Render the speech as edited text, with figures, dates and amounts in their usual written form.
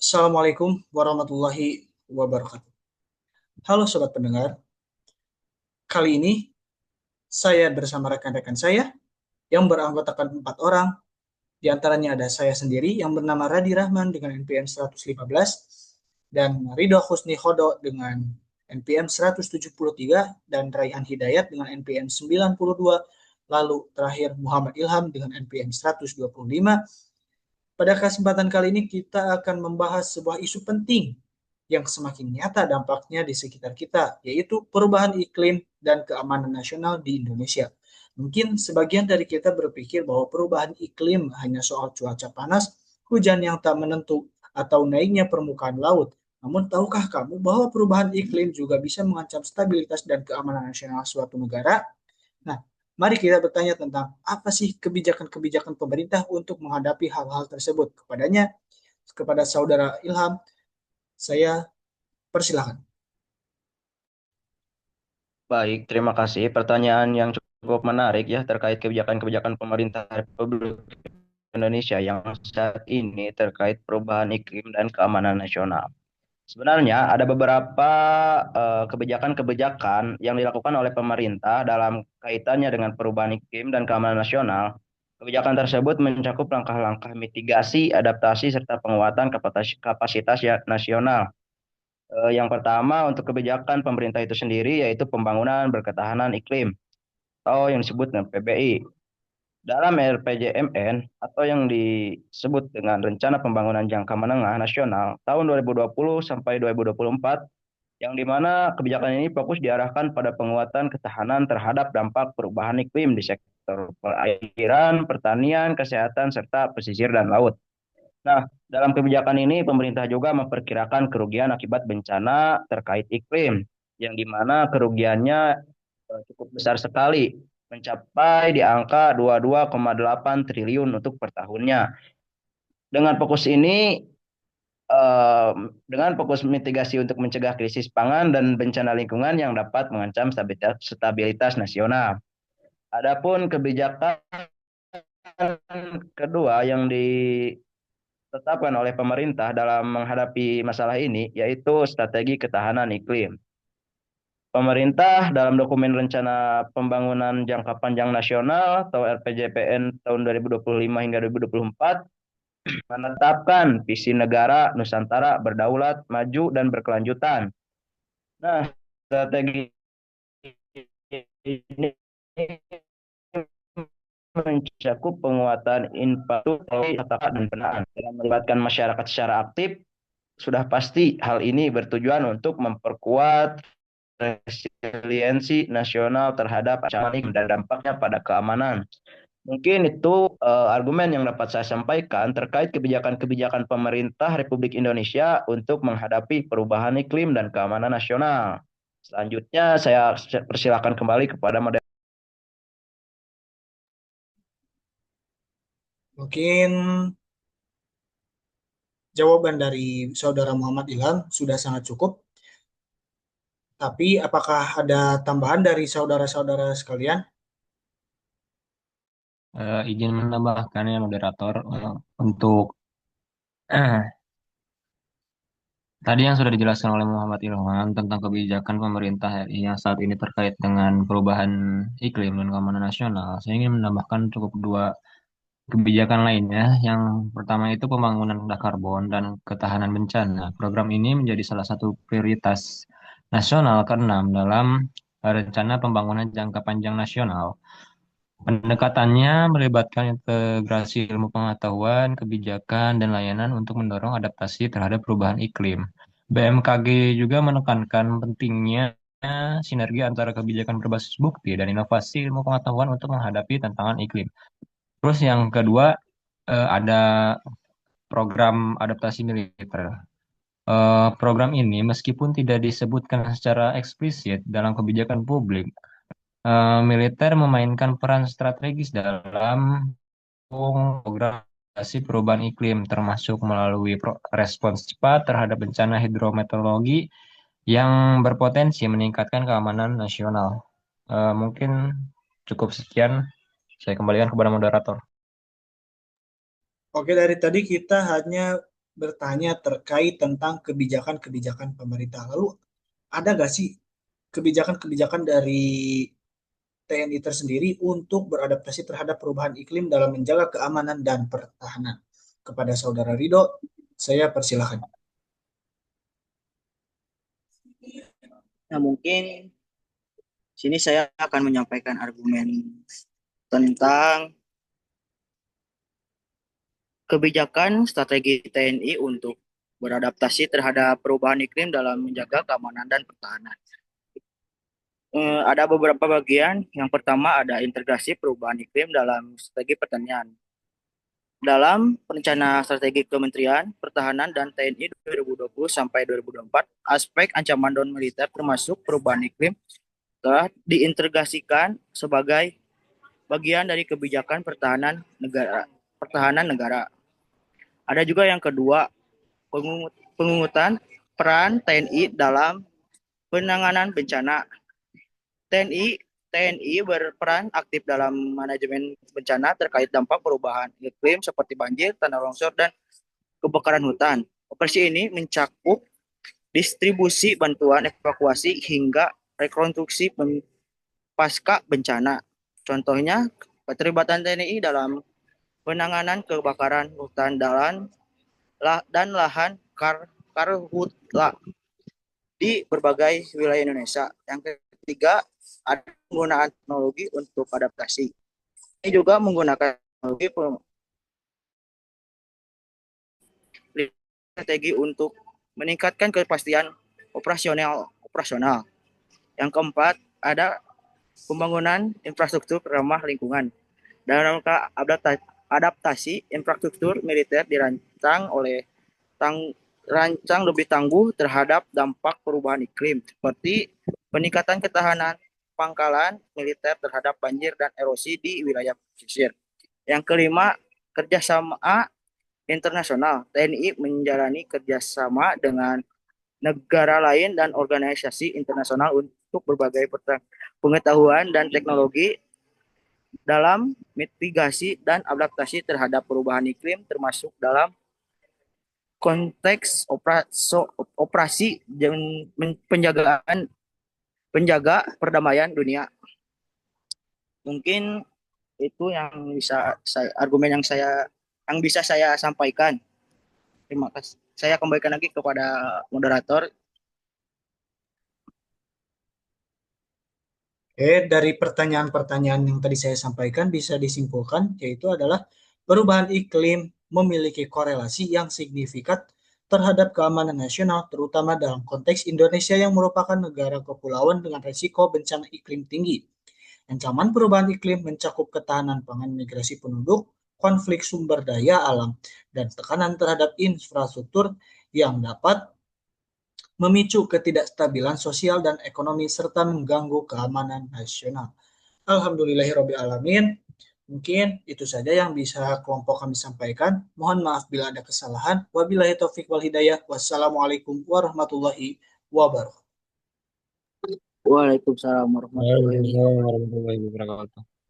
Assalamualaikum warahmatullahi wabarakatuh. Halo sobat pendengar, kali ini saya bersama rekan-rekan saya yang beranggotakan 4 orang. Di antaranya ada saya sendiri yang bernama Radi Rahman dengan NPM 115 dan Ridho Husni Hodo dengan NPM 173 dan Raihan Hidayat dengan NPM 92. Lalu terakhir Muhammad Ilham dengan NPM 125. Pada kesempatan kali ini kita akan membahas sebuah isu penting yang semakin nyata dampaknya di sekitar kita, yaitu perubahan iklim dan keamanan nasional di Indonesia. Mungkin sebagian dari kita berpikir bahwa perubahan iklim hanya soal cuaca panas, hujan yang tak menentu, atau naiknya permukaan laut. Namun tahukah kamu bahwa perubahan iklim juga bisa mengancam stabilitas dan keamanan nasional suatu negara? Nah, mari kita bertanya tentang apa sih kebijakan-kebijakan pemerintah untuk menghadapi hal-hal tersebut. Kepada saudara Ilham, saya persilahkan. Baik, terima kasih. Pertanyaan yang cukup menarik ya terkait kebijakan-kebijakan pemerintah Republik Indonesia yang saat ini terkait perubahan iklim dan keamanan nasional. Sebenarnya ada beberapa kebijakan-kebijakan yang dilakukan oleh pemerintah dalam kaitannya dengan perubahan iklim dan keamanan nasional. Kebijakan tersebut mencakup langkah-langkah mitigasi, adaptasi, serta penguatan kapasitas nasional. Yang pertama untuk kebijakan pemerintah itu sendiri yaitu pembangunan berketahanan iklim atau yang disebut dengan PBI. Dalam RPJMN atau yang disebut dengan Rencana Pembangunan Jangka Menengah Nasional tahun 2020 sampai 2024, yang di mana kebijakan ini fokus diarahkan pada penguatan ketahanan terhadap dampak perubahan iklim di sektor perairan, pertanian, kesehatan, serta pesisir dan laut. Nah, dalam kebijakan ini pemerintah juga memperkirakan kerugian akibat bencana terkait iklim, yang di mana kerugiannya cukup besar sekali, mencapai di angka 22,8 triliun untuk per tahunnya. Dengan fokus ini, eh, dengan fokus mitigasi untuk mencegah krisis pangan dan bencana lingkungan yang dapat mengancam stabilitas nasional. Adapun kebijakan kedua yang ditetapkan oleh pemerintah dalam menghadapi masalah ini yaitu strategi ketahanan iklim. Pemerintah dalam dokumen Rencana Pembangunan Jangka Panjang Nasional atau RPJPN tahun 2025 hingga 2024 menetapkan visi negara Nusantara berdaulat, maju, dan berkelanjutan. Nah, strategi ini mencakup penguatan infrastruktur dan pendanaan dengan melibatkan masyarakat secara aktif. Sudah pasti hal ini bertujuan untuk memperkuat resiliensi nasional terhadap ancaman iklim dan dampaknya pada keamanan. Mungkin itu argumen yang dapat saya sampaikan terkait kebijakan-kebijakan pemerintah Republik Indonesia untuk menghadapi perubahan iklim dan keamanan nasional. Selanjutnya saya persilakan kembali kepada moderator. Mungkin jawaban dari saudara Muhammad Ilham sudah sangat cukup, tapi apakah ada tambahan dari saudara-saudara sekalian? Izin menambahkan ya moderator untuk tadi yang sudah dijelaskan oleh Muhammad Ilham tentang kebijakan pemerintah RI yang saat ini terkait dengan perubahan iklim dan keamanan nasional. Saya ingin menambahkan cukup dua kebijakan lainnya. Yang pertama itu pembangunan rendah karbon dan ketahanan bencana. Program ini menjadi salah satu prioritas nasional keenam dalam Rencana Pembangunan Jangka Panjang Nasional. Pendekatannya melibatkan integrasi ilmu pengetahuan, kebijakan, dan layanan untuk mendorong adaptasi terhadap perubahan iklim. BMKG juga menekankan pentingnya sinergi antara kebijakan berbasis bukti dan inovasi ilmu pengetahuan untuk menghadapi tantangan iklim. Terus yang kedua, ada program adaptasi militer. Program ini meskipun tidak disebutkan secara eksplisit dalam kebijakan publik, militer memainkan peran strategis dalam program adaptasi perubahan iklim, termasuk melalui respons cepat terhadap bencana hidrometeorologi yang berpotensi meningkatkan keamanan nasional. Mungkin cukup sekian. Saya kembalikan kepada moderator. Oke, dari tadi kita hanya bertanya terkait tentang kebijakan-kebijakan pemerintah. Lalu ada nggak sih kebijakan-kebijakan dari TNI tersendiri untuk beradaptasi terhadap perubahan iklim dalam menjaga keamanan dan pertahanan? Kepada Saudara Ridho, saya persilahkan. Nah, mungkin sini saya akan menyampaikan argumen tentang kebijakan strategi TNI untuk beradaptasi terhadap perubahan iklim dalam menjaga keamanan dan pertahanan. Ada beberapa bagian. Yang pertama ada integrasi perubahan iklim dalam strategi pertanian. Dalam rencana strategi Kementerian Pertahanan dan TNI 2020 sampai 2024, aspek ancaman non-militer termasuk perubahan iklim telah diintegrasikan sebagai bagian dari kebijakan pertahanan negara. Ada juga yang kedua, penguatan peran TNI dalam penanganan bencana. TNI berperan aktif dalam manajemen bencana terkait dampak perubahan iklim seperti banjir, tanah longsor, dan kebakaran hutan. Operasi ini mencakup distribusi bantuan evakuasi hingga rekonstruksi pasca bencana. Contohnya, keterlibatan TNI dalam penanganan kebakaran hutan dan lahan karhutla di berbagai wilayah Indonesia. Yang ketiga, ada penggunaan teknologi untuk adaptasi. Ini juga menggunakan teknologi strategi untuk meningkatkan kepastian operasional. Yang keempat, ada pembangunan infrastruktur ramah lingkungan. Dalam rangka adaptasi, infrastruktur militer dirancang rancang lebih tangguh terhadap dampak perubahan iklim, seperti peningkatan ketahanan pangkalan militer terhadap banjir dan erosi di wilayah pesisir. Yang kelima, kerjasama internasional. TNI menjalani kerjasama dengan negara lain dan organisasi internasional untuk berbagai pengetahuan dan teknologi dalam mitigasi dan adaptasi terhadap perubahan iklim, termasuk dalam konteks operasi penjaga perdamaian dunia. Mungkin itu yang argumen yang bisa saya sampaikan. Terima kasih. Saya kembalikan lagi kepada moderator. Dari pertanyaan-pertanyaan yang tadi saya sampaikan bisa disimpulkan, yaitu adalah perubahan iklim memiliki korelasi yang signifikan terhadap keamanan nasional, terutama dalam konteks Indonesia yang merupakan negara kepulauan dengan risiko bencana iklim tinggi. Ancaman perubahan iklim mencakup ketahanan pangan, migrasi penduduk, konflik sumber daya alam, dan tekanan terhadap infrastruktur yang dapat memicu ketidakstabilan sosial dan ekonomi serta mengganggu keamanan nasional. Alhamdulillahirrabbilalamin. Mungkin itu saja yang bisa kelompok kami sampaikan. Mohon maaf bila ada kesalahan. Wabillahi taufik wal hidayah. Wassalamualaikum warahmatullahi wabarakatuh. Waalaikumsalam warahmatullahi wabarakatuh. Waalaikumsalam warahmatullahi wabarakatuh.